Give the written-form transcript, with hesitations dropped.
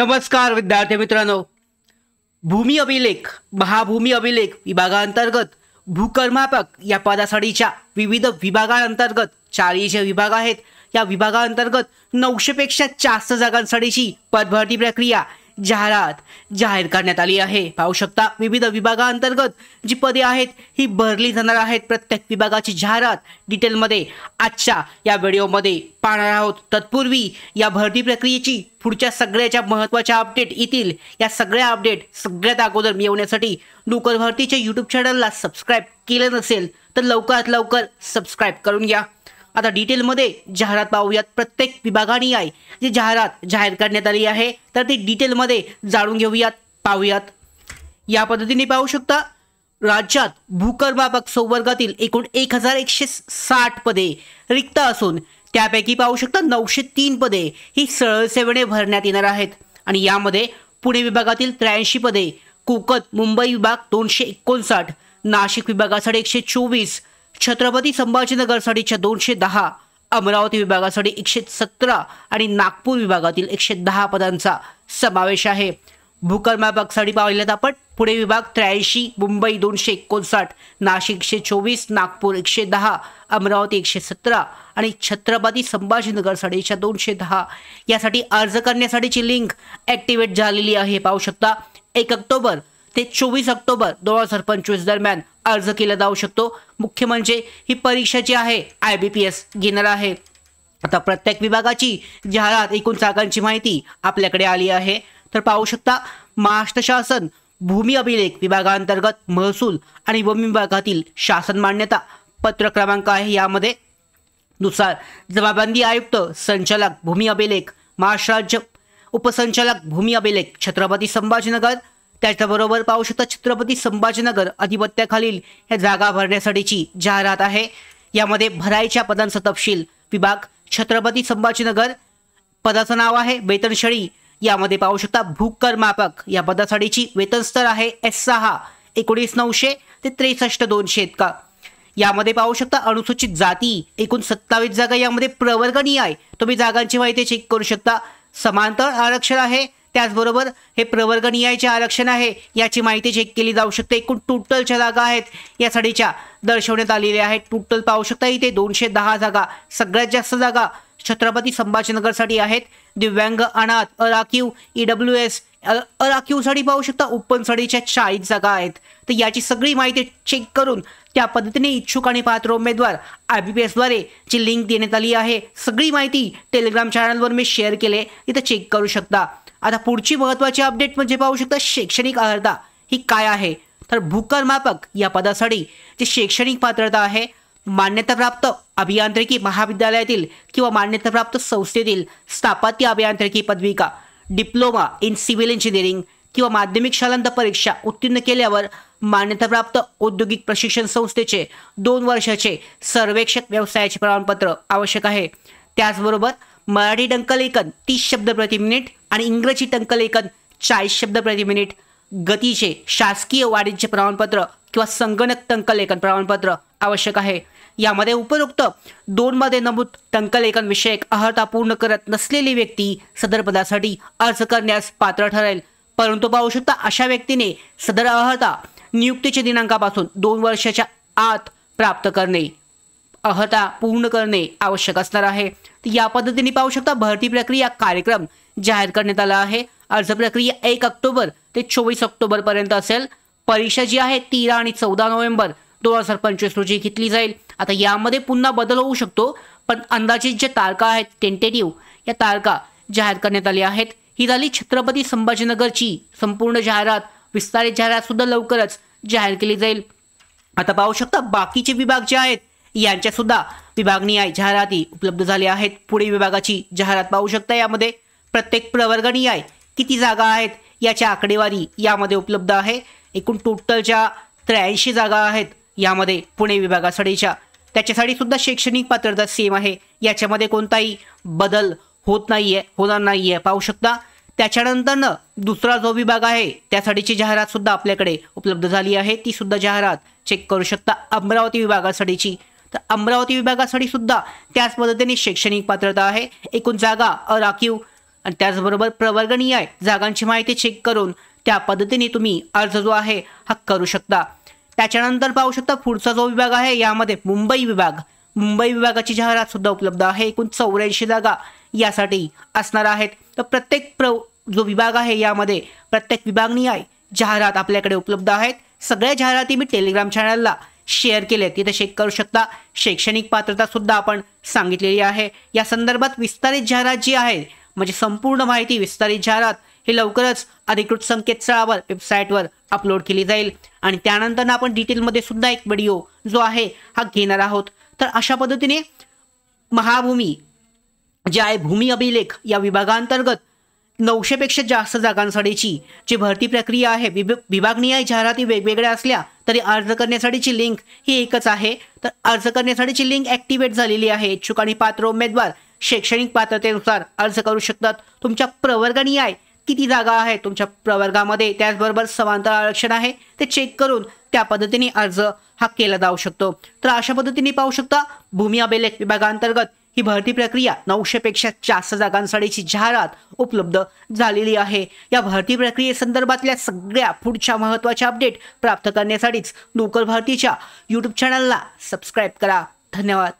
नमस्कार विद्यार्थी मित्रांनो, भूमी अभिलेख महाभूमी अभिलेख विभागांतर्गत भूकर्मापक या पदासाठीच्या विविध विभागांतर्गत 40 जे विभाग आहेत या विभागांतर्गत 900 पेक्षा जास्त जागांसाठीची पदभरती प्रक्रिया जाहीर करण्यात आली आहे। पाहू शकता विविध विभागांतर्गत जी पदे आहेत ही भरली जाणार आहेत। प्रत्येक विभागाची जाहिरात डिटेलमध्ये आजच्या या व्हिडिओमध्ये पाहणार आहोत। तत्पूर्वी या भरती प्रक्रियेची पुढच्या सगळ्याच्या महत्त्वाच्या अपडेट येतील। या सगळ्या अपडेट सगळ्यात अगोदर मिळवण्यासाठी लोकर भरतीच्या यूट्यूब चॅनलला सबस्क्राइब केलं नसेल तर लवकरात लवकर सबस्क्राइब करून घ्या। आता डिटेलमध्ये जाहिरात पाहूयात। प्रत्येक विभागाने आहे जी जाहिरात जाहीर करण्यात आली आहे तर ती डिटेलमध्ये जाणून घेऊयात, पाहूयात। या पद्धतीने पाहू शकता राज्यात भूकर्मापक संवर्गातील एकूण 1160 पदे रिक्त असून त्यापैकी पाहू शकता 903 पदे ही सरळ सेवेने भरण्यात येणार आहेत। आणि यामध्ये पुणे विभागातील 83 पदे, कोकण मुंबई विभाग 259, नाशिक विभागासाठी 124, छत्रपती संभाजीनगरसाठीच्या 210, अमरावती विभागासाठी 117 आणि नागपूर विभागातील 110 पदांचा समावेश आहे। भूकर्मापकसाठी पाहिल्यात आपण पुणे विभाग 83, मुंबई 259, नाशिक 124, नागपूर 110, अमरावती 117 आणि छत्रपती संभाजीनगरसाठीच्या 210 यासाठी अर्ज करण्यासाठीची लिंक ॲक्टिवेट झालेली आहे। पाहू शकता 1 ऑक्टोबर ते 24 ऑक्टोबर 2025 दरम्यान अर्ज केला जाऊ शकतो। मुख्य म्हणजे ही परीक्षा जी आहे IBPS घेणार आहे। आता प्रत्येक विभागाची जाहिरात एकूण जागांची माहिती आपल्याकडे आली आहे। तर पाहू शकता महाराष्ट्र शासन भूमी अभिलेख विभागांतर्गत महसूल आणि वन विभागातील शासन मान्यता पत्र क्रमांक आहे। यामध्ये नुसार जमाबंदी आयुक्त संचालक भूमी अभिलेख महाराष्ट्र राज्य उपसंचालक भूमी अभिलेख छत्रपती संभाजीनगर, त्याचबरोबर पाहू शकता छत्रपती संभाजीनगर अधिपत्याखालील ह्या जागा भरण्यासाठीची जाहिरात आहे। यामध्ये भरायच्या पदांचा तपशील विभाग छत्रपती संभाजीनगर, पदाचं नाव आहे वेतनश्रेणी। यामध्ये पाहू शकता भूकर्मापक या पदासाठीची वेतन स्तर आहे S6 19,900 ते 63,200 इतका। यामध्ये पाहू शकता अनुसूचित जाती एकूण 27 जागा, यामध्ये प्रवर्गणीय आहे। तुम्ही जागांची माहिती चेक करू शकता। समांतर आरक्षण आहे, त्याचबरोबर हे प्रवर्गणीयचे आरक्षण आहे याची माहिती चेक केली जाऊ शकते। एकूण टोटलच्या जागा आहेत यासाठीच्या दर्शवण्यात आलेल्या आहेत। टोटल पाहू शकता इथे 210 जागा, सगळ्यात जास्त जागा छत्रपती संभाजीनगरसाठी आहेत। दिव्यांग, अनाथ, अराखीव, EWS अराखीवसाठी पाहू शकता ओपनसाठीच्या 40 जागा आहेत। तर याची सगळी माहिती चेक करून त्या पद्धतीने इच्छुक आणि पात्र उमेदवार IBPS द्वारे जी लिंक देण्यात आली आहे सगळी माहिती टेलिग्राम चॅनलवर मी शेअर केले, इथं चेक करू शकता। आता पुढची महत्त्वाची अपडेट म्हणजे पाहू शकता शैक्षणिक अर्हता ही काय आहे। तर भूकर्मापक या पदासाठी जी शैक्षणिक पात्रता आहे मान्यताप्राप्त अभियांत्रिकी महाविद्यालयातील किंवा मान्यताप्राप्त संस्थेतील स्थापत्य अभियांत्रिकी पदविका, डिप्लोमा इन सिव्हिल इंजिनिअरिंग किंवा माध्यमिक शालांत परीक्षा उत्तीर्ण केल्यावर मान्यताप्राप्त औद्योगिक प्रशिक्षण संस्थेचे 2 वर्षाचे सर्वेक्षक व्यवसायाचे प्रमाणपत्र आवश्यक आहे। त्याचबरोबर मराठी टंकलेखन 30 शब्द प्रति मिनिट आणि इंग्रजी टंकलेखन 40 शब्द प्रति मिनिट, गतीचे शासकीय वाणिज्य प्रमाणपत्र किंवा संगणक टंकलेखन प्रमाणपत्र आवश्यक आहे। यामध्ये उपरोक्त 2 मध्ये नमूद टंकलेखन विषयक अर्हता पूर्ण करत नसलेली व्यक्ती सदर पदासाठी अर्ज करण्यास पात्र ठरेल। परंतु पाहू शकता अशा व्यक्तीने सदर अर्हता नियुक्तीच्या दिनांकापासून 2 वर्षाच्या आत प्राप्त करणे, अर्हता पूर्ण करणे आवश्यक असणार आहे। या पद्धतीने पाहू शकता भरती प्रक्रिया कार्यक्रम जाहीर करण्यात आला आहे। अर्ज प्रक्रिया 1 ऑक्टोबर ते 24 ऑक्टोबर पर्यंत असेल। परीक्षा जी आहे 13 आणि 14 नोव्हेंबर 2025 रोजी घेतली जाईल। आता यामध्ये पुन्हा बदल होऊ शकतो, पण अंदाजित ज्या तारखा आहेत टेंटेटिव्ह या तारखा जाहीर करण्यात आल्या आहेत। ही झाली छत्रपती संभाजीनगरची संपूर्ण जाहिरात। विस्तारित जाहिरात सुद्धा लवकरच जाहीर केली जाईल। आता पाहू शकता बाकीचे विभाग जे आहेत यांच्या सुद्धा विभागनीय जाहिराती उपलब्ध झाल्या आहेत। पुणे विभागाची जाहिरात पाहू शकता। यामध्ये प्रत्येक प्रवर्गणीय किती जागा आहेत याची आकडेवारी यामध्ये उपलब्ध आहे। एकूण टोटलच्या 83 जागा आहेत यामध्ये पुणे विभागासाठीच्या। त्याच्यासाठी सुद्धा शैक्षणिक पात्रता सेम आहे, याच्यामध्ये कोणताही बदल होणार नाहीये। पाहू शकता त्याच्यानंतर दुसरा जो विभाग आहे त्यासाठीची जाहिरात सुद्धा आपल्याकडे उपलब्ध झाली आहे। ती सुद्धा जाहिरात चेक करू शकता अमरावती विभागासाठीची। तर अमरावती विभागासाठी सुद्धा त्याच पद्धतीने शैक्षणिक पात्रता आहे। एकूण जागा अराखीव आणि त्याचबरोबर प्रवर्गनीय जागांची माहिती चेक करून त्या पद्धतीने तुम्ही अर्ज जो आहे हा करू शकता। त्याच्यानंतर पाहू शकता पुढचा जो विभाग आहे यामध्ये मुंबई विभागाची जाहिरात सुद्धा उपलब्ध आहे। एकूण 84 जागा यासाठी असणार आहेत। तर प्रत्येक जो विभाग आहे यामध्ये प्रत्येक विभागनीय जाहिरात आपल्याकडे उपलब्ध आहेत। सगळ्या जाहिराती मी टेलिग्राम चॅनलला शेअर केले, तिथे चेक करू शकता। शैक्षणिक पात्रता सुद्धा आपण सांगितलेली आहे। या संदर्भात विस्तारित जाहिरात जी आहे म्हणजे संपूर्ण माहिती विस्तारित जाहिरात ही लवकरच अधिकृत संकेतस्थळावर वेबसाईटवर अपलोड केली जाईल आणि त्यानंतर आपण डिटेलमध्ये सुद्धा एक व्हिडिओ जो आहे हा घेणार आहोत। तर अशा पद्धतीने महाभूमी जे आहे भूमी अभिलेख या विभागांतर्गत 900 पेक्षा जास्त जागांसाठीची जी भरती प्रक्रिया आहे, विभागनीय जाहिराती वेगवेगळ्या असल्या तरी अर्ज करण्यासाठीची लिंक ही एकच आहे। तर अर्ज करण्यासाठीची लिंक ॲक्टिवेट झालेली आहे। इच्छुक आणि पात्र उमेदवार शैक्षणिक पात्रतेनुसार अर्ज करू शकतात। तुमच्या प्रवर्गनीय किती जागा आहेत तुमच्या प्रवर्गामध्ये, त्याचबरोबर समांतर आरक्षण आहे ते चेक करून त्या पद्धतीने अर्ज हा केला जाऊ शकतो। तर अशा पद्धतीने पाहू शकता भूमी अभिलेख विभागांतर्गत ही भरती प्रक्रिया 900 पेक्षा जास्त जागांसाठीची जाहिरात उपलब्ध झालेली आहे। या भरती प्रक्रियेसंदर्भातल्या सगळ्या पुढच्या महत्त्वाच्या अपडेट प्राप्त करण्यासाठीच नोकर भरतीच्या YouTube चॅनलला सबस्क्राईब करा। धन्यवाद।